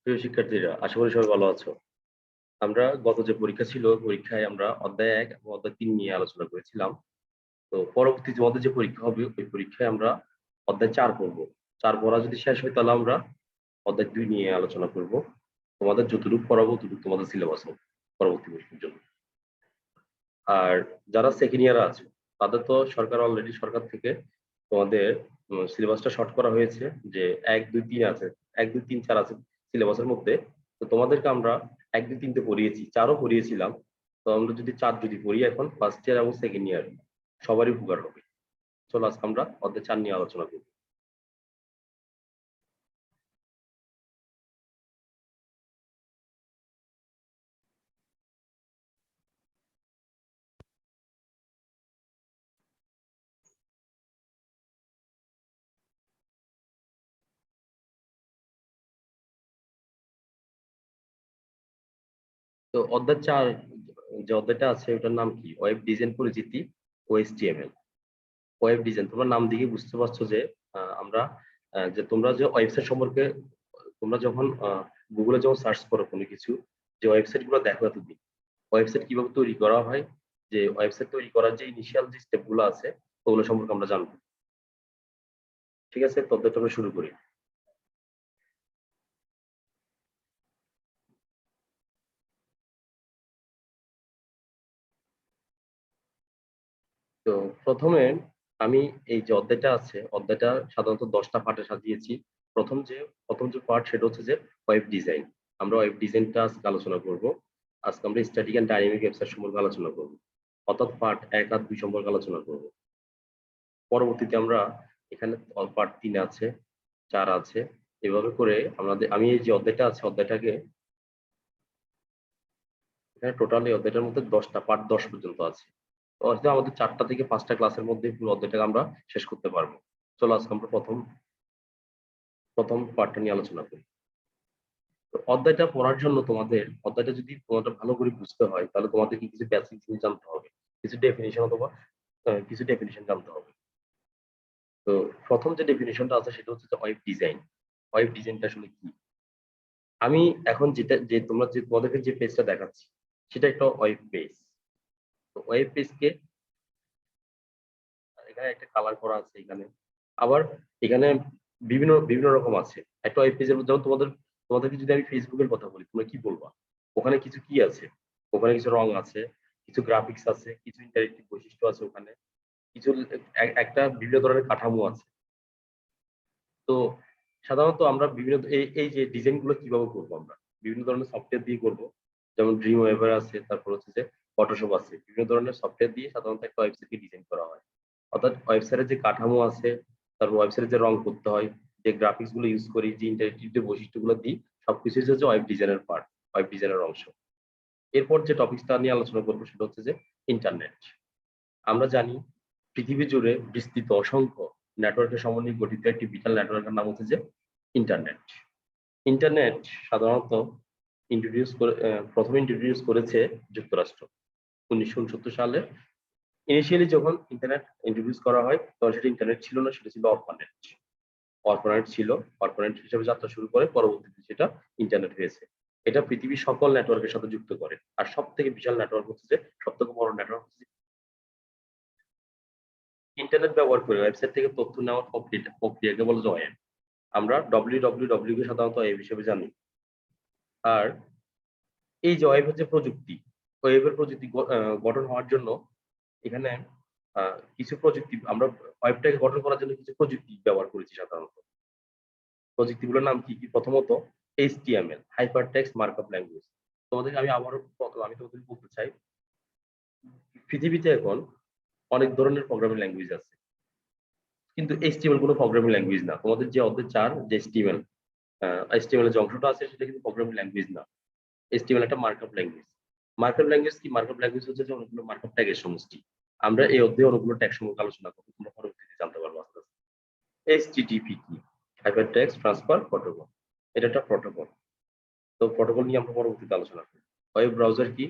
প্রিয় শিক্ষার্থীরা, আশা করি সবাই ভালো আছো। আমরা গত যে পরীক্ষা ছিল, পরীক্ষায় আমরা অধ্যায় ১ এবং অধ্যায় ৩ নিয়ে আলোচনা করেছিলাম। তো পরবর্তী যে আমাদের যে পরীক্ষা হবে, ওই পরীক্ষায় আমরা অধ্যায় ৪ পড়ব। ৪ পড়া যদি শেষ হয় তাহলে আমরা অধ্যায় ২ নিয়ে আলোচনা করব। তোমাদের যতটুকু পড়াবো ততটুকু তোমাদের সিলেবাস হবে পরবর্তী পরীক্ষার জন্য। আর যারা সেকেন্ড ইয়ারে আছো, তাদের তো সরকার থেকে তোমাদের সিলেবাসটা শর্ট করা হয়েছে যে ১, ২, ৩ আছে। ১, ২, ৩, ৪ আছে সিলেবাসের মধ্যে। তো তোমাদেরকে আমরা ১, ২, ৩ তে পড়িয়েছি, ৪ ও পড়িয়েছিলাম। তো আমরা যদি ৪ যদি পড়ি এখন ফার্স্ট ইয়ার এবং সেকেন্ড ইয়ার সবারই উপকার হবে। চলো আজকে আমরা অধ্যায় ৪ নিয়ে আলোচনা করব। তো অধ্যায় ৪ যে অধ্যায়টা আছে ওটার নাম কি? ওয়েব ডিজাইন পরিচিতি ও HTML। ওয়েব ডিজাইন তোমরা নাম দেখে বুঝতে পারছো যে আমরা যে তোমরা যে ওয়েবসাইট সম্পর্কে তোমরা যখন গুগলে যখন সার্চ করো কোনো কিছু, যে ওয়েবসাইট গুলো দেখো এতদিন, ওয়েবসাইট কিভাবে তৈরি করা হয়, যে ওয়েবসাইট তৈরি করার যে ইনিশিয়াল যে স্টেপ গুলো আছে ওগুলো সম্পর্কে আমরা জানবো। ঠিক আছে, ততটা আমরা শুরু করি। তো প্রথমে আমি এই যে অধ্যায়টা আছে, অধ্যায়টা সাধারণত 10টা পার্টে সাজিয়েছি। প্রথম যে প্রথম যে পার্ট সেটা হচ্ছে যে ওয়েব ডিজাইন। আমরা ওয়েব ডিজাইনটা আজকে আলোচনা করব। আজকে আমরা স্ট্যাটিক এন্ড ডাইনামিক ওয়েবসাইট সম্পর্কে আলোচনা করব, অর্থাৎ পার্ট ১ আর ২ সম্পর্কে আলোচনা করব। পরবর্তীতে আমরা এখানে পার্ট ৩ আছে, ৪ আছে, এভাবে করে আমি এই যে অধ্যায়টা আছে অধ্যায়টাকে এখানে টোটালি অধ্যায়টার মধ্যে 10টা পার্ট, ১০ পর্যন্ত আছে। তো হয়তো আমাদের ৪টা থেকে ৫টা ক্লাসের মধ্যে পুরো অধ্যায়টাকে আমরা শেষ করতে পারবো। চলো আজকে আমরা প্রথম পার্টটা নিয়ে আলোচনা করি। তো অধ্যায়টা পড়ার জন্য অধ্যায়টা যদি তোমাদের ভালো করে বুঝতে হয় তাহলে তোমাদেরকে কিছু বেসিক জিনিস জানতে হবে, কিছু ডেফিনিশন অথবা কিছু ডেফিনিশন জানতে হবে। তো প্রথম যে ডেফিনিশনটা আছে সেটা হচ্ছে যে ওয়েব ডিজাইন। ওয়েব ডিজাইনটা আসলে কি? আমি এখন তোমাদেরকে যে পেজটা দেখাচ্ছি সেটা একটা ওয়েব পেজ। তো ওয়েব পেজকে এখানে একটা কালার করা আছে এখানে। আবার এখানে বিভিন্ন বিভিন্ন রকম আছে। একটা ওয়েব পেজের মধ্যে যেমন তোমাদেরকে যদি আমি ফেসবুকের কথা বলি, তোমরা কি বলবা? ওখানে কিছু কি আছে? ওখানে কিছু রং আছে, কিছু গ্রাফিক্স আছে, কিছু ইন্টারেক্টিভ বৈশিষ্ট্য আছে ওখানে, কিছু একটা বিভিন্ন ধরনের কাঠামো আছে। তো সাধারণত আমরা এই যে ডিজাইন গুলো কিভাবে করবো আমরা? বিভিন্ন ধরনের সফটওয়্যার দিয়ে করবো। যেমন ড্রিম ওয়েভার আছে, তারপর হচ্ছে যে ফটোশপ আছে। বিভিন্ন ধরনের সফটওয়্যার দিয়ে সাধারণত একটা ওয়েবসাইটকে ডিজাইন করা হয়। অর্থাৎ ওয়েবসাইটের যে কাঠামো আছে, তারপর ওয়েবসাইটে যে রং করতে হয়, যে গ্রাফিক্স গুলো ইউজ করি, যে ইন্টারেক্টিভ যে বৈশিষ্ট্যগুলো দিই, সবকিছুই হচ্ছে ওয়েব ডিজাইনের পার্ট, ওয়েব ডিজাইনের অংশ। এরপর যে টপিকটা নিয়ে আলোচনা করবো সেটা হচ্ছে যে ইন্টারনেট। আমরা জানি পৃথিবী জুড়ে বিস্তৃত অসংখ্য নেটওয়ার্কের সমন্বয়ে গঠিত একটি বিশাল নেটওয়ার্কের নাম হচ্ছে যে ইন্টারনেট। ইন্টারনেট সাধারণত প্রথমে ইন্ট্রোডিউস করেছে যুক্তরাষ্ট্র ১৯৬৯ সালে। ইনিশিয়ালি যখন ইন্টারনেট ইন্ট্রোডিউস করা হয় তখন সেটা ইন্টারনেট ছিল না, সেটা ছিল অরফানেট। অরফানেট ছিল, অরফানেট হিসেবে যাত্রা শুরু করে, পরবর্তীতে সেটা ইন্টারনেট হয়েছে। এটা পৃথিবীর সকল নেটওয়ার্কের সাথে যুক্ত করে। আর সব থেকে বিশাল নেটওয়ার্ক হচ্ছে যে সবথেকে বড় নেটওয়ার্ক হচ্ছে ইন্টারনেট ব্যবহার করে ওয়েবসাইট থেকে তথ্য নেওয়ার প্রক্রিয়াকে বলা যায় ওয়েব। আমরা www কে সাধারণত ওয়েব হিসেবে জানি। আর এই যে ওয়েবের যে প্রযুক্তি, ওয়েবের প্রযুক্তি গঠন হওয়ার জন্য এখানে কিছু প্রযুক্তি আমরা ওয়েবটাকে গঠন করার জন্য কিছু প্রযুক্তি ব্যবহার করেছি সাধারণত। প্রযুক্তিগুলোর নাম কি কি? প্রথমত HTML, hyper text markup language. আমি তোমাদের বলতে চাই, পৃথিবীতে এখন অনেক ধরনের প্রোগ্রামিং ল্যাঙ্গুয়েজ আছে, কিন্তু HTML কোনো প্রোগ্রামিং ল্যাঙ্গুয়েজ না। তোমাদের যে অধ্যায় ৪ যে HTML এর যে অংশটা আছে সেটা কিন্তু প্রোগ্রামিং ল্যাঙ্গুয়েজ না। HTML একটা মার্কআপ ল্যাঙ্গুয়েজ। মার্কআপ ল্যাঙ্গুয়েজ কি? মার্কআপ ল্যাঙ্গুয়েজ হচ্ছে যে অনেকগুলো মার্কআপ ট্যাগের সমষ্টি। আমরা এই অধ্যায়ে অনেকগুলো ট্যাগ সম্পর্কে আলোচনা করব, তোমরা পরবর্তীতে জানতে পারবো আস্তে আস্তে। HTTP কি? Hyper text transfer protocol. এটা একটা প্রোটোকল। তো প্রোটোকল নিয়ে আমরা পরবর্তীতে আলোচনা করব। ওয়েব ব্রাউজার কি?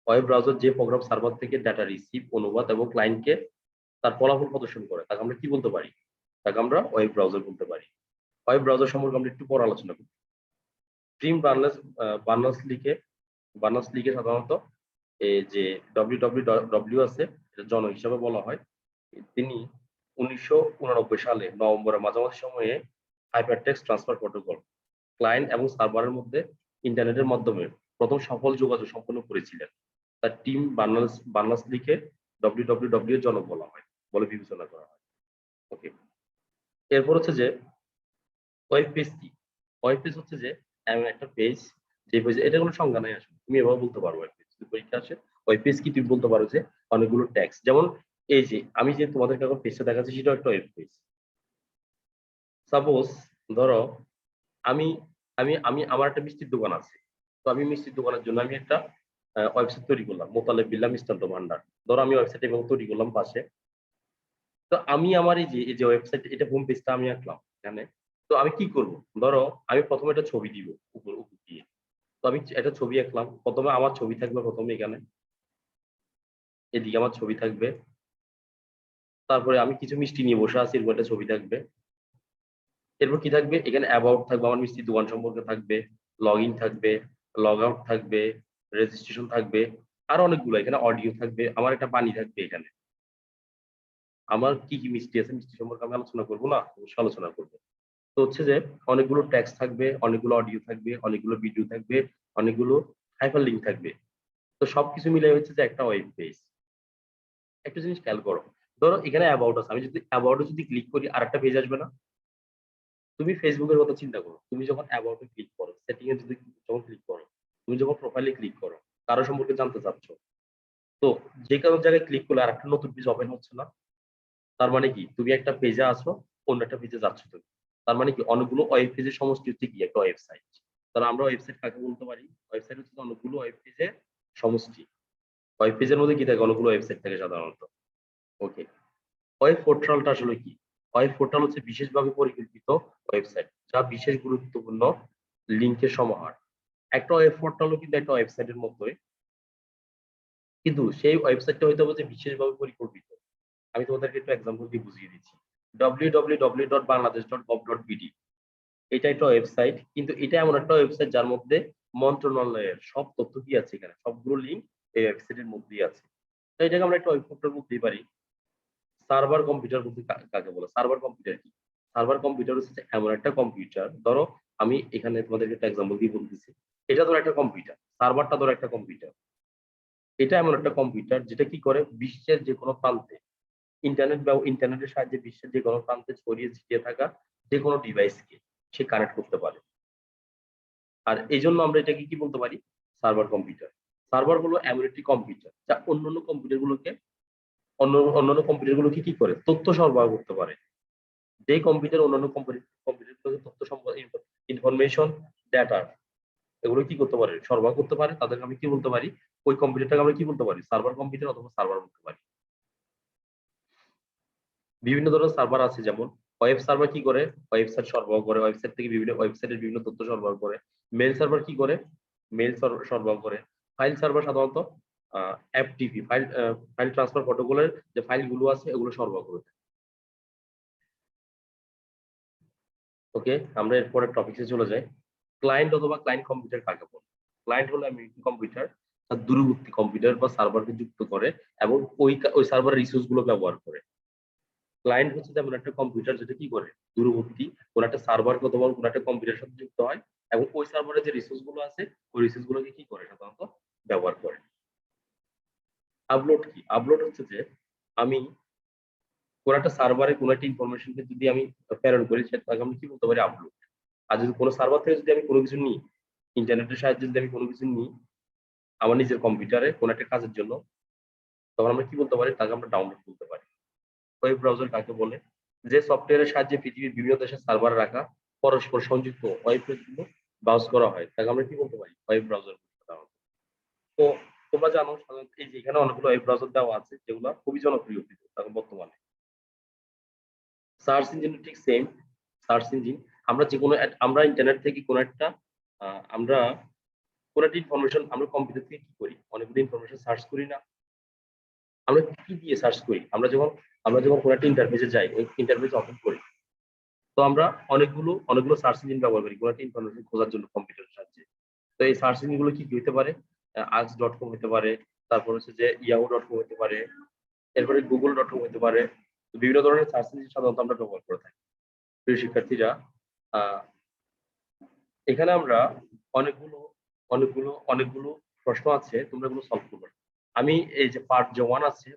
ওয়েব ব্রাউজার যে প্রোগ্রাম সার্ভার থেকে ডেটা রিসিভ, অনুবাদ এবং ক্লায়েন্টকে তার ফলাফল প্রদর্শন করে তাকে আমরা কি বলতে পারি? তাকে আমরা ওয়েব ব্রাউজার বলতে পারি। ওয়েব ব্রাউজার সম্পর্কে আমরা একটু পরে আলোচনা করব। টিম বার্নার্স লিকে সাধারণত এই যে ডব্লিউ আছে এটা জনক হিসাবে বলা হয়। তিনি 1989 সালে নভেম্বরের মাঝামাঝি সময়ে হাইপারটেক্সট ট্রান্সফার প্রোটোকল ক্লায়েন্ট এবং সার্ভারের মধ্যে ইন্টারনেটের মাধ্যমে প্রথম সফল যোগাযোগ সম্পন্ন করেছিলেন। তার টিম বার্নার্স লিকে ডব্লিউ জনক বলা হয় বলে বিবেচনা করা হয়। ওকে, এরপর হচ্ছে যে ওয়েব পেজ কি? ওয়েব পেজ হচ্ছে যে এমন একটা পেজ যে পেজ, এটা কোনো সংজ্ঞা নাই আসলে, তুমি এভাবে বলতে পারো ওয়েব পেজ যদি পরীক্ষা আসে। ওয়েব পেজ কি তুমি বলতে পারো যে অনেকগুলো ট্যাক্স, যেমন এই যে আমি যে তোমাদেরকে এখন পেজটা দেখাচ্ছি সেটা একটা ওয়েব পেজ। সাপোজ ধরো আমি আমি আমি আমার একটা মিষ্টির দোকান আছে, তো আমি মিষ্টির দোকানের জন্য আমি একটা ওয়েবসাইট তৈরি করলাম, মোতালেব বিল্লাহ মিষ্টান্ন ভান্ডার। ধরো আমি ওয়েবসাইট এবং তৈরি করলাম পাশে। তো আমি আমার এই যে ওয়েবসাইট, এটা হোম পেজটা আমি আঁকলাম এখানে। তো আমি কি করব? ধরো আমি প্রথমে একটা ছবি দিব উপর উপর দিয়ে। তো আমি একটা ছবি আঁকলাম, প্রথমে আমার ছবি থাকবে, প্রথমে এখানে এদিকে আমার ছবি থাকবে। তারপরে আমি কিছু মিষ্টি নিয়ে বসে আছি, এরকম একটা ছবি থাকবে। এরপর কি থাকবে? এখানে অ্যাবাউট থাকবে, আমার মিষ্টির দোকান সম্পর্কে থাকবে, লগ ইন থাকবে, লগ আউট থাকবে, রেজিস্ট্রেশন থাকবে, আর অনেকগুলো। এখানে অডিও থাকবে, আমার একটা পানি থাকবে এখানে। আমার কি কি মিষ্টি আছে, মিষ্টি সম্পর্কে আমি আলোচনা করবো না? অবশ্যই আলোচনা করবো। তো হচ্ছে যে অনেকগুলো টেক্সট থাকবে, অনেকগুলো অডিও থাকবে, অনেকগুলো ভিডিও থাকবে, অনেকগুলো হাইপার লিঙ্ক থাকবে। তো সবকিছু মিলে হচ্ছে যে একটা ওয়েব পেজ। একটা জিনিস খেয়াল করো, ধরো এখানে অ্যাবাউট আছে, আমি যদি অ্যাবাউটে যদি ক্লিক করি আর একটা পেজ আসবে না? তুমি ফেসবুকের কথা চিন্তা করো, তুমি যখন অ্যাবাউটে ক্লিক করো, সেটিং এ যদি যখন ক্লিক করো, তুমি যখন প্রোফাইলে ক্লিক করো, কারো সম্পর্কে জানতে চাচ্ছ, তো যে কোনো জায়গায় ক্লিক করলে আর একটা নতুন পেজ ওপেন হচ্ছে না? তার মানে কি তুমি একটা পেজে আছো, অন্য একটা পেজে যাচ্ছ তুমি। তার মানে কি অনেকগুলো ওয়েব পেজের সমষ্টি হচ্ছে কি একটা ওয়েবসাইট। তাহলে আমরা ওয়েবসাইট কাকে বলতে পারি? ওয়েবসাইট হচ্ছে অনেকগুলো ওয়েব পেজের সমষ্টি। ওয়েব পেজের মধ্যে কি থাকে? অনেকগুলো ওয়েবসাইট থাকে সাধারণত। ওকে, ওয়েব পোর্টালটা আসলে কি? ওয়েব পোর্টাল হচ্ছে বিশেষভাবে পরিকল্পিত ওয়েবসাইট যা বিশেষ গুরুত্বপূর্ণ লিঙ্কের সমাহার। একটা ওয়েব পোর্টালও কিন্তু একটা ওয়েবসাইটের মতোই, কিন্তু সেই ওয়েবসাইটটা হয়তো যে বিশেষভাবে পরিকল্পিত। আমি তোমাদেরকে একটু এক্সাম্পল দিয়ে বুঝিয়ে দিচ্ছি। www.bangladesh.gov.bd এটা একটা ওয়েবসাইট, কিন্তু এটা এমন একটা ওয়েবসাইট যার মধ্যে মন্ত্রণালয়ের সব তথ্য কি আছে, এখানে সবগুলো লিঙ্ক এই ওয়েবসাইটের মধ্যেই আছে। তো এটাকে আমরা একটা ওয়েব পোর্টাল বলতেই পারি। সার্ভার কম্পিউটার বলতে কাকে বলে? সার্ভার কম্পিউটার কি? সার্ভার কম্পিউটার হচ্ছে এমন একটা কম্পিউটার, ধরো আমি এখানে তোমাদেরকে একটা এক্সাম্পল দিয়ে বলতেছি। এটা ধরো একটা কম্পিউটার, সার্ভারটা ধরো একটা কম্পিউটার। এটা এমন একটা কম্পিউটার যেটা কি করে বিশ্বের যে কোনো প্রান্তে ইন্টারনেটের সাহায্যে বিশ্বের যে কোনো প্রান্তে ছড়িয়ে ছিটিয়ে থাকা যে কোনো ডিভাইসকে সে কানেক্ট করতে পারে। আর এই জন্য আমরা এটাকে কি বলতে পারি? Server computer. সার্ভার হলো এমন একটি কম্পিউটার যা অন্যান্য কম্পিউটারগুলোকে কি করে? তথ্য সরবরাহ করতে পারে। যে কম্পিউটার অন্যান্য কম্পিউটারগুলোকে তথ্য ইনফরমেশন, ডেটা এগুলো কি করতে পারে? সরবরাহ করতে পারে। তাদেরকে আমি কি বলতে পারি? ওই কম্পিউটারটাকে আমরা কি বলতে পারি? সার্ভার কম্পিউটার অথবা সার্ভার বলতে পারি। বিভিন্ন ধরনের সার্ভার আছে, যেমন ওয়েব সার্ভার কি করে? ওয়েবসাইট সরবরাহ করে, ওয়েবসাইট থেকে বিভিন্ন ওয়েবসাইটের বিভিন্ন তথ্য সরবরাহ করে। মেল সার্ভার কি করে? মেল সরবরাহ করে। ফাইল সার্ভার সাধারণত এফটিপি ফাইল ট্রান্সফার প্রোটোকলের যে ফাইলগুলো আছে এগুলো সরবরাহ করে। ওকে, আমরা এরপরের টপিকে চলে যাই। ক্লায়েন্ট অথবা ক্লায়েন্ট কম্পিউটার কাকে বলে? ক্লায়েন্ট হলো এমন একটি কম্পিউটার তার দূরবর্তী কম্পিউটার বা সার্ভারকে যুক্ত করে এবং ওই সার্ভার রিসোর্স গুলো ব্যবহার করে। ক্লায়েন্ট হচ্ছে যেমন একটা কম্পিউটার যেটা কি করে দূরবর্তী কোন একটা সার্ভার অথবা কোন একটা কম্পিউটারের সাথে যুক্ত হয় এবং ওই সার্ভারে যে রিসোর্স গুলো আছে ওই রিসোর্স গুলোকে কি করে সাধারণত ব্যবহার করে। আপলোড কি? আপলোড হচ্ছে যে আমি কোন একটা সার্ভারে কোন একটা ইনফরমেশনকে যদি আমি প্রেরণ করি সেটাকে আমি কি বলতে পারি? আপলোড। আর যদি কোনো সার্ভার থেকে যদি আমি কোনো কিছু নিই, ইন্টারনেটের সাহায্যে যদি আমি কোনো কিছু নিই আমার নিজের কম্পিউটারে কোনো একটা কাজের জন্য, তখন আমরা কি বলতে পারি? তাকে আমরা ডাউনলোড করতে পারি। ওয়েব ব্রাউজার কাকে বলে? যে সফটওয়্যারের সাহায্যে পৃথিবীর বিভিন্ন দেশের সার্ভারে রাখা পরস্পর সংযুক্ত ওয়েব পেজগুলো ব্রাউজ করা হয়, তাকে আমরা কি বলতে পারি? Web browser. তো তোমরা জানো সাধারণত এই যে এখানে অনেকগুলো ওয়েব ব্রাউজার দেওয়া আছে যেগুলো খুবই জনপ্রিয় এখন বর্তমানে। সার্চ ইঞ্জিন ঠিক সেম। সার্চ ইঞ্জিন আমরা যে কোনো আমরা ইন্টারনেট থেকে কোনো একটা আমরা কোনো একটা ইনফরমেশন আমরা কম্পিউটার থেকে কি করি? অনেকগুলো ইনফরমেশন সার্চ করি না? আমরা কি দিয়ে সার্চ করি? আমরা যখন কোনো একটা ইন্টারফেসে যাই, ওই ইন্টারফেস ওপেন করি, তো আমরা অনেকগুলো সার্চ ইঞ্জিন ব্যবহার করি কোনো একটা ইনফরমেশন খোঁজার জন্য কম্পিউটারের সাহায্যে। তো এই সার্চ ইঞ্জিন গুলো কি কি হতে পারে? ask.com হতে পারে, তারপর হচ্ছে যে yahoo.com হতে পারে, এরপরে google.com হতে পারে। তো বিভিন্ন ধরনের সার্চ ইঞ্জিন সাধারণত আমরা ব্যবহার করে থাকি। প্রিয় শিক্ষার্থীরা, আহ এখানে আমরা অনেকগুলো অনেকগুলো প্রশ্ন আছে, তোমরা এগুলো সলভ করবে। আমি এই যে পার্ট যে 1 আছে,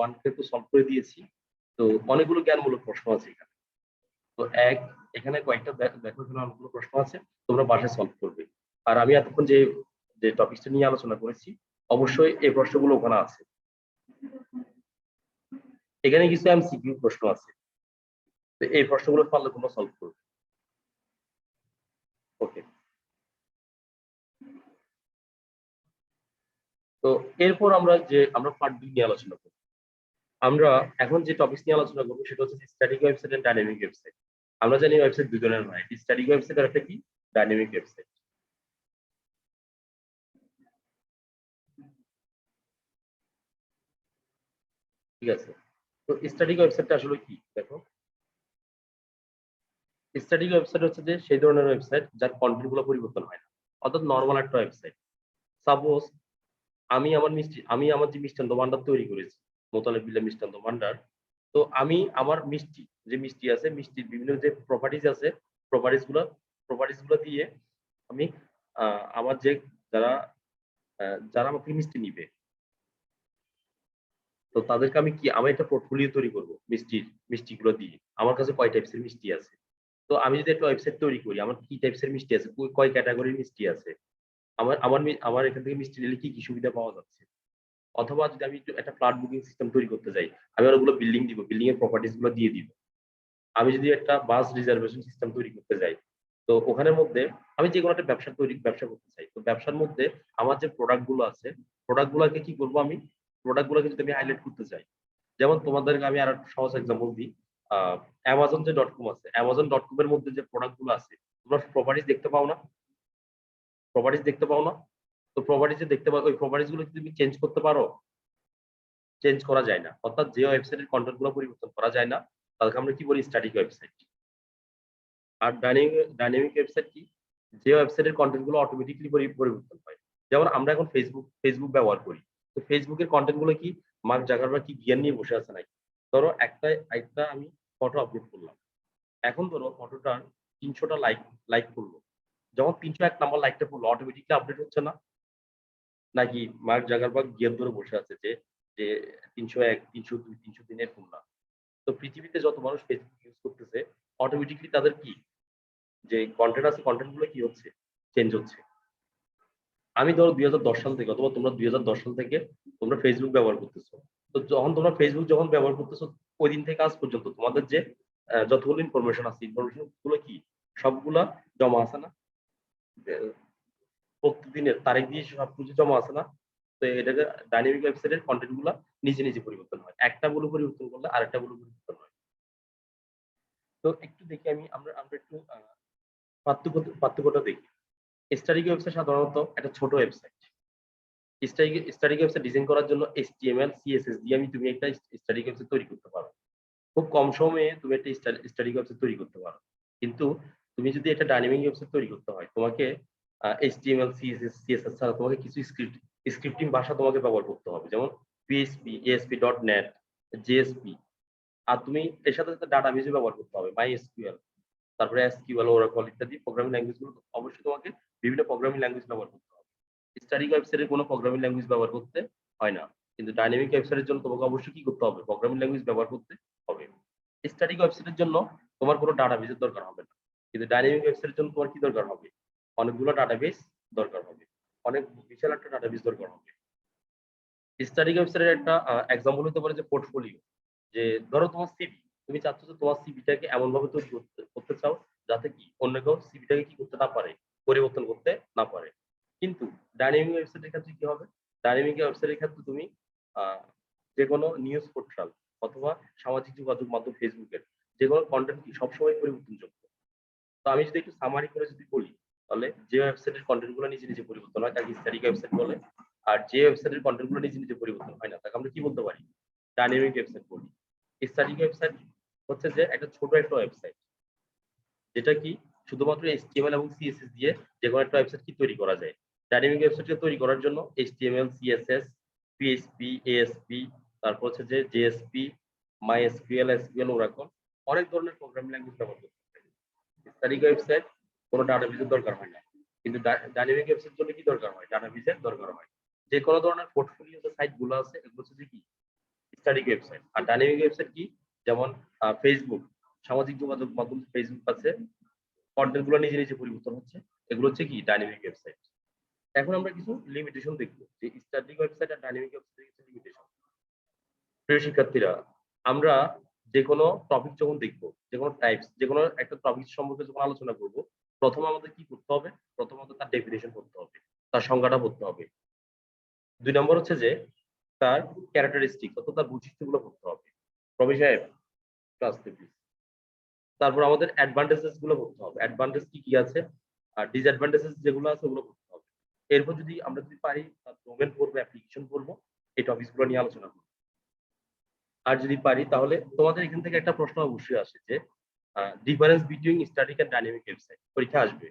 1 কে তো সলভ করে দিয়েছি। তো অনেকগুলো জ্ঞানমূলক প্রশ্ন আছে এখানে। তো এখানে কয়েকটা দেখো, এখানে অনেকগুলো প্রশ্ন আছে, তোমরা বাসায় সলভ করবে। আর আমি এতক্ষণ যে যে টপিকটা নিয়ে আলোচনা করেছি, অবশ্যই এই প্রশ্নগুলো ওখানে আছে। এখানে কিছু এমসিকিউ প্রশ্ন আছে, তো এই প্রশ্নগুলো পারলে তোমরা সলভ করবে। ওকে, তো এরপর আমরা পার্ট 2 নিয়ে আলোচনা করব। আমরা এখন যে টপিক নিয়ে আলোচনা করবো সেটা হচ্ছে static website and dynamic website. আমরা জানি ওয়েবসাইট দুই ধরনের হয়, স্ট্যাটিক ওয়েবসাইট আর একটা কি ডাইনামিক ওয়েবসাইট। ঠিক আছে, তো স্ট্যাটিক ওয়েবসাইটটা আসলে কি দেখো। স্ট্যাটিক ওয়েবসাইট হচ্ছে যে সেই ধরনের ওয়েবসাইট যার কন্টেন্ট গুলো পরিবর্তন হয় না, অর্থাৎ নর্মাল একটা ওয়েবসাইট। সাপোজ আমি আমার যে মিষ্টান্ন ভান্ডার তৈরি করেছি, মোতালেব বিল্লাহ মিষ্টান্ন ভান্ডার। তো আমি আমার মিষ্টি আছে, মিষ্টির বিভিন্ন যে প্রপার্টিজ আছে, প্রপার্টিজ গুলো দিয়ে আমি আমার যে যারা যারা আমাকে মিষ্টি নিবে, তো তাদেরকে আমি একটা পোর্টফোলিও তৈরি করব মিষ্টিগুলো দিয়ে। আমার কাছে কয় টাইপসের মিষ্টি আছে। তো আমি যদি একটা ওয়েবসাইট তৈরি করি, আমার কি টাইপসের মিষ্টি আছে, কয় ক্যাটাগরির মিষ্টি আছে, আমার এখান থেকে মিষ্টি নিলে কি কি সুবিধা পাওয়া যাচ্ছে। অথবা যদি আমি একটা ফ্ল্যাট বুকিং সিস্টেম তৈরি করতে চাই, আমি ওগুলো বিল্ডিং দিব, বিল্ডিং এর প্রপার্টিজ গুলো দিয়ে দিব। আমি যদি একটা বাস রিজার্ভেশন সিস্টেম তৈরি করতে যাই, তো ওখানের মধ্যে আমি যে কোনো একটা ব্যবসা করতে চাই, তো ব্যবসার মধ্যে আমার যে প্রোডাক্ট গুলো আছে, প্রোডাক্ট গুলাকে কি করবো, প্রোডাক্ট গুলোকে যদি আমি হাইলাইট করতে চাই, যেমন তোমাদেরকে আমি আর একটা সহজ এক্সাম্পল দিই। অ্যামাজন যে .com আছে, অ্যামাজন.com এর মধ্যে যে প্রোডাক্ট গুলো আছে, তোমরা প্রপার্টিজ দেখতে পাও না? প্রপার্টিজ দেখতে পাও না? তো প্রপার্টিজ দেখতে পাও, ওই প্রপার্টিজ গুলো কি তুমি চেঞ্জ করতে পারো? চেঞ্জ করা যায় না। অর্থাৎ যে ওয়েবসাইটের কন্টেন্ট গুলো পরিবর্তন করা যায় না, তাদেরকে আমরা কি বলি, স্ট্যাটিক ওয়েবসাইট। আর ডাইনামিক ওয়েবসাইট কি, যে ওয়েবসাইটের কন্টেন্ট গুলো অটোমেটিক্যালি পরিবর্তন হয়। যেমন আমরা এখন ফেসবুক ব্যবহার করি, তো ফেসবুকের কন্টেন্ট গুলো কি মার্ক জাকারবার্গ কি জ্ঞান নিয়ে বসে আছে নাকি? ধরো একটা আমি ফটো আপলোড করলাম, এখন ধরো ফটোটার 300টা লাইক করলো, যখন 301 নাম্বার লাইকটা পড়লো, অটোমেটিক্যালি আপডেট হচ্ছে না? নাকি মার্ক জাকারবার্গ জ্ঞান ধরে বসে আছে যে যে 301, 302, 303 এরকম না? তো পৃথিবীতে যত মানুষ ফেসবুক ইউজ করতেছে, অটোমেটিক্যালি তাদের কি যে কন্টেন্ট আছে, কন্টেন্ট গুলো কি হচ্ছে, চেঞ্জ হচ্ছে। আমি ধরো 2010 সাল থেকে, অথবা তোমরা 2010 সাল থেকে তোমরা ফেসবুক ব্যবহার করতেছো। তো তোমরা ফেসবুক যখন ব্যবহার করতেছো, ওই দিন থেকে আজ পর্যন্ত তোমাদের যে যতগুলো ইনফরমেশন আছে, ইনফরমেশন গুলো কি সবগুলা জমা আছে না? যে প্রতিদিনের তারিখ দিয়ে সবকিছু জমা আছে না? তো এটাকে ডাইনামিক ওয়েবসাইটের কন্টেন্ট গুলা নিজে নিজে পরিবর্তন হয়, একটা বলে পরিবর্তন করলে আরেকটা বলে পরিবর্তন হয়। তো একটু দেখি আমরা একটু পার্থক্যটা দেখি। স্ট্যাটিক ওয়েবসাইট সাধারণত একটা ছোট ওয়েবসাইট। স্ট্যাটিক ওয়েবসাইট ডিজাইন করার জন্য HTML CSS দিয়ে তুমি একটা স্ট্যাটিক ওয়েবসাইট তৈরি করতে পারো। খুব কম সময়ে তুমি একটা স্ট্যাটিক ওয়েবসাইট তৈরি করতে পারো। কিন্তু তুমি যদি একটা ডাইনামিক ওয়েবসাইট তৈরি করতে হয়, তোমাকে HTML CSS ছাড়া তোমাকে কিছু স্ক্রিপ্টিং ভাষা তোমাকে ব্যবহার করতে হবে, যেমন PHP, ASP.NET, JSP। আর তুমি এর সাথে সাথে ডাটাবেসও ব্যবহার করতে হবে, MySQL, তারপরে SQL, Oracle ইত্যাদি প্রোগ্রামিং ল্যাঙ্গুয়েজ গুলো অবশ্যই তোমাকে বিভিন্ন প্রোগ্রামিং ল্যাঙ্গুয়েজ ব্যবহার করতে হবে। স্ট্যাটিক ওয়েবসাইটে কোনো প্রোগ্রামিং ল্যাঙ্গুয়েজ ব্যবহার করতে হয় না, কিন্তু ডাইনামিক ওয়েবসাইটের জন্য তোমাকে অবশ্যই কি করতে হবে, প্রোগ্রামিং ল্যাঙ্গুয়েজ ব্যবহার করতে হবে। স্ট্যাটিক ওয়েবসাইটের জন্য তোমার কোনো ডাটাবেসের দরকার হবে না, কিন্তু ডাইনামিক ওয়েবসাইটের জন্য তোমার কি দরকার হবে, অনেকগুলো ডাটাবেস দরকার হবে, অনেক বিশাল একটা ডাটাবেস দরকার হবে। স্ট্যাটিক ওয়েবসাইটের একটা এক্সাম্পল হতে পারে যে পোর্টফোলিও। যে ধরো তোমার সিভি, তুমি চাচ্ছ যে তোমার সিভিটাকে এমন ভাবে তৈরি করতে চাও যাতে কি অন্য কেউ সিভিটাকে কি করতে না পারে, পরিবর্তন করতে না পারে। কিন্তু ডাইনামিক ওয়েবসাইটের ক্ষেত্রে কি হবে, ডাইনামিক ওয়েবসাইটের ক্ষেত্রে তুমি যে কোনো নিউজ পোর্টাল অথবা সামাজিক যোগাযোগ মাধ্যম ফেসবুকের যে কোনো কন্টেন্ট কি সবসময় পরিবর্তনযোগ্য। তো আমি যদি একটু সামারি করে যদি বলি, তাহলে যে ওয়েবসাইটের কন্টেন্ট গুলো নিজে নিজে পরিবর্তন হয় তাকে স্ট্যাটিক ওয়েবসাইট বলে। আর যে ওয়েবসাইটের কন্টেন্ট গুলো নিজে নিজে পরিবর্তন হয় না, তাকে আমরা কি বলতে পারি, ডাইনামিক ওয়েবসাইট বলি। স্ট্যাটিক ওয়েবসাইট হচ্ছে যে একটা ছোট একটা ওয়েবসাইট, যেটা কি শুধুমাত্র HTML এবং CSS দিয়ে যে কোনো একটা ওয়েবসাইট কি তৈরি করা যায়। ডাইনামিক ওয়েবসাইটকে তৈরি করার জন্য HTML, CSS, PHP, ASP, তারপর হচ্ছে যে JSP, MySQL, SQL, Oracle অনেক ধরনের প্রোগ্রামিং ল্যাঙ্গুয়েজ ব্যবহার করতে পারি। স্ট্যাটিক ওয়েবসাইট কোনো ডাটাবেসের দরকার হয় না, কিন্তু ডাইনামিক ওয়েবসাইট জন্য কি দরকার হয়? ডাটাবেসের দরকার হয়। যে কোনো ধরনের পোর্টফোলিও যে সাইট গুলো আছে এগুলো হচ্ছে কি স্ট্যাটিক ওয়েবসাইট। আর ডাইনামিক ওয়েবসাইট কি? যেমন ফেসবুক, সামাজিক যোগাযোগ মাধ্যম ফেসবুক আছে, কন্টেন্ট গুলো নিজে নিজে পরিবর্তন হচ্ছে, এগুলো হচ্ছে কি ডাইনামিক ওয়েবসাইট। এখন আমরা কিছু লিমিটেশন দেখবো যে স্ট্যাটিক ওয়েবসাইট আর ডাইনামিক ওয়েবসাইটের কিছু লিমিটেশন। প্রিয় শিক্ষার্থীরা, আমরা যে কোনো টপিক যখন দেখবো, যে কোনো টাইপস, যে কোনো একটা টপিক সম্পর্কে যখন আলোচনা করব, প্রথমে আমাদের কি করতে হবে? প্রথমত তার ডেফিনেশন করতে হবে, তার সংজ্ঞাটা পড়তে হবে। 2 নম্বর হচ্ছে যে তার ক্যারেক্টারিস্টিক অর্থাৎ তার বৈশিষ্ট্যগুলো পড়তে হবে। রবি সাহেব ক্লাস প্লিজ। তারপর আমাদের অ্যাডভান্টেজেস গুলো পড়তে হবে। অ্যাডভান্টেজ কি কি আছে আর ডিসঅ্যাডভান্টেজেস যেগুলো আছে ওগুলো পড়তে হবে। এরপর যদি আমরা পারি তার ডোমেন পড়বো, অ্যাপ্লিকেশন পড়বো, এই টপিকসগুলো নিয়ে আলোচনা করবো। আর যদি পারি তাহলে তোমাদের এখান থেকে একটা প্রশ্ন অবশ্যই আসে যে difference between static and dynamic website. পরীক্ষা আসবে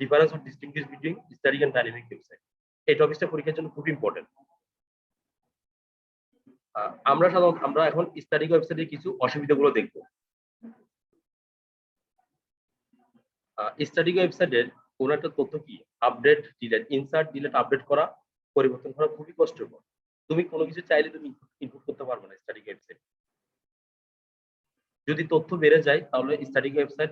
difference or distinguish between static and dynamic website. এই টপিকটা পরীক্ষার জন্য খুব ইম্পর্টেন্ট। আমরা সাধারণত আমরা এখন স্ট্যাটিক ওয়েবসাইটের কিছু অসুবিধাগুলো দেখব। স্ট্যাটিক ওয়েবসাইটের কোন একটা তথ্য কি update, delete, insert, delete, update করা, পরিবর্তন করা খুবই কষ্টকর। তুমি কোনো কিছু চাইলে তুমি ইনপুট করতে পারবে না স্ট্যাটিক ওয়েবসাইট। যদি তথ্য বেড়ে যায় তাহলে স্ট্যাটিক ওয়েবসাইট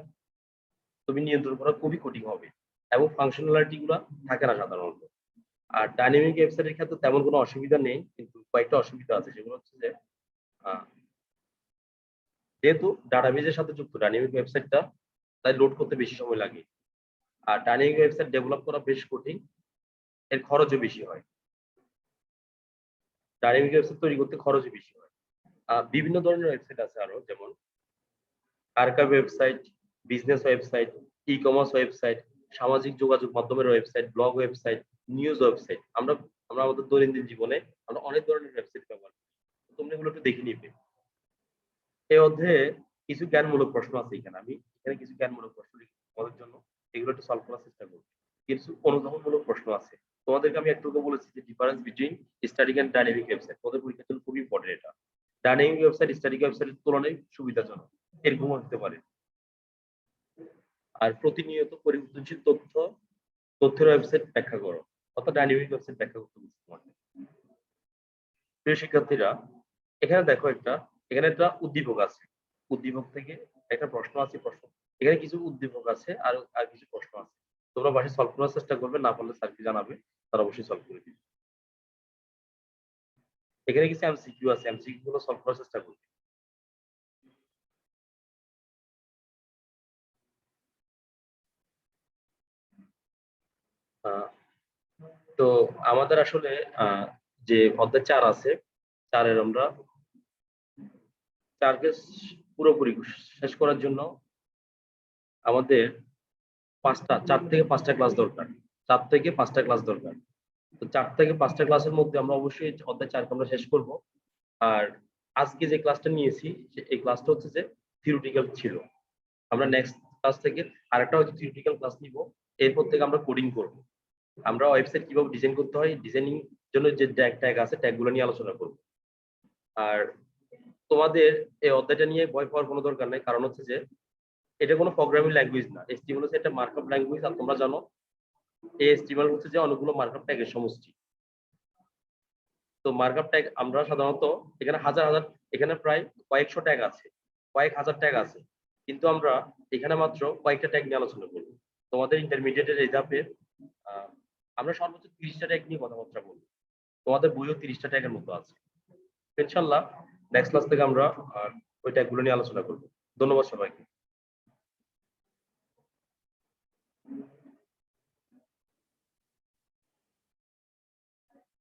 তুমি নিয়ন্ত্রণ করা খুবই কঠিন হবে এবং ফাংশনালিটি গুলো থাকে না সাধারণত। আর ডাইনামিক ওয়েবসাইটের ক্ষেত্রে তেমন কোনো অসুবিধা নেই, কিন্তু কয়েকটা অসুবিধা আছে। সেগুলো হচ্ছে যে যেহেতু ডাটাবেজের সাথে যুক্ত ডাইনামিক ওয়েবসাইটটা, তাই লোড করতে বেশি সময় লাগে। আর ডাইনামিক ওয়েবসাইট ডেভেলপ করা বেশ কঠিন, এর খরচও বেশি হয়। ডাইনামিক ওয়েবসাইট তৈরি করতে খরচও বেশি হয়। বিভিন্ন ধরনের ওয়েবসাইট আছে আরো, যেমন archive website, business website, e commerce website, সামাজিক যোগাযোগ মাধ্যমের website, blog website, news website. আমরা আমাদের দৈনন্দিন জীবনে আমরা অনেক ধরনের ওয়েবসাইট ব্যবহার করি। তোমরা এগুলো একটু দেখে নিবে। এই অধ্যায়ে কিছু জ্ঞানমূলক প্রশ্ন আছে এখানে। আমি এখানে কিছু জ্ঞানমূলক প্রশ্ন লিখি তোমাদের জন্য, এগুলো একটু সলভ করার চেষ্টা করব। কিছু অনুধাবনমূলক প্রশ্ন আছে। তোমাদেরকে আমি একটু বলেছি যে difference between static and dynamic website তোমাদের পরীক্ষার জন্য খুবই ইম্পর্টেন্ট। এটা ডাইনামিক ওয়েবসাইট স্ট্যাটিক ওয়েবসাইটের তুলনায় সুবিধাজনক, এরকম হতে পারে। আর প্রতিনিয়ত পরিবর্তনশীল তথ্যের ওয়েবসাইট ব্যাখ্যা করো, অর্থাৎ ডাইনামিক ওয়েবসাইট ব্যাখ্যা করতে বলছি তোমাকে। প্রিয় শিক্ষার্থীরা, এখানে দেখো এখানে একটা উদ্দীপক আছে। উদ্দীপক থেকে একটা প্রশ্ন আছে। এখানে কিছু উদ্দীপক আছে আর কিছু প্রশ্ন আছে। তোমরা বাসায় সলভ করার চেষ্টা করবে, না পারলে স্যারকে জানাবে, তারা অবশ্যই সলভ করে দিবে। এখানে কিছু এমসিকিউ আছে, এমসিকিউ গুলো সলভ করার চেষ্টা করবে। তো আমাদের আসলে যে অধ্যায় 4 আছে, 4-এর আমরা 4কে পুরোপুরি শেষ করার জন্য আমাদের 4 থেকে 5টা ক্লাস দরকার। 4 থেকে 5টা ক্লাস দরকার। তো 4 থেকে 5টা ক্লাসের মধ্যে আমরা অবশ্যই অধ্যায় 4কে আমরা শেষ করব। আর আজকে যে ক্লাসটা নিয়েছি এই ক্লাসটা হচ্ছে যে থিওরিটিক্যাল ছিল। আমরা নেক্সট ক্লাস থেকে আরেকটা হয়তো থিওরিটিক্যাল ক্লাস নিব। এরপর থেকে আমরা কোডিং করব। আমরা ওয়েবসাইট কিভাবে ডিজাইন করতে হয়, ডিজাইনিং জন্য যে ট্যাগ আছে, ট্যাগগুলো নিয়ে আলোচনা করব। আর তোমাদের এই অধ্যায়টা নিয়ে ভয় পাওয়ার কোনো দরকার নাই, কারণ হচ্ছে যে এটা কোনো প্রোগ্রামিং ল্যাঙ্গুয়েজ না। HTML হচ্ছে একটা মার্কআপ ল্যাঙ্গুয়েজ। আর তোমরা জানো এই HTML হচ্ছে যে অনেকগুলো মার্কআপ ট্যাগের সমষ্টি। তো মার্কআপ ট্যাগ আমরা সাধারণত এখানে এখানে প্রায় কয়েকশো ট্যাগ আছে, কয়েক হাজার ট্যাগ আছে, কিন্তু আমরা এখানে মাত্র কয়েকটা ট্যাগ নিয়ে আলোচনা করব। তোমাদের ইন্টারমিডিয়েটের এই ধাপে আমরা সর্বোচ্চ 30টা ট্যাগ নিয়ে কথাবার্তা বলবো। তোমাদের বইও 30টা ট্যাগের মতো আছে। ইনশাআল্লাহ নেক্সট ক্লাস থেকে আমরা ওই ট্যাগগুলো নিয়ে আলোচনা করব। ধন্যবাদ সবাইকে।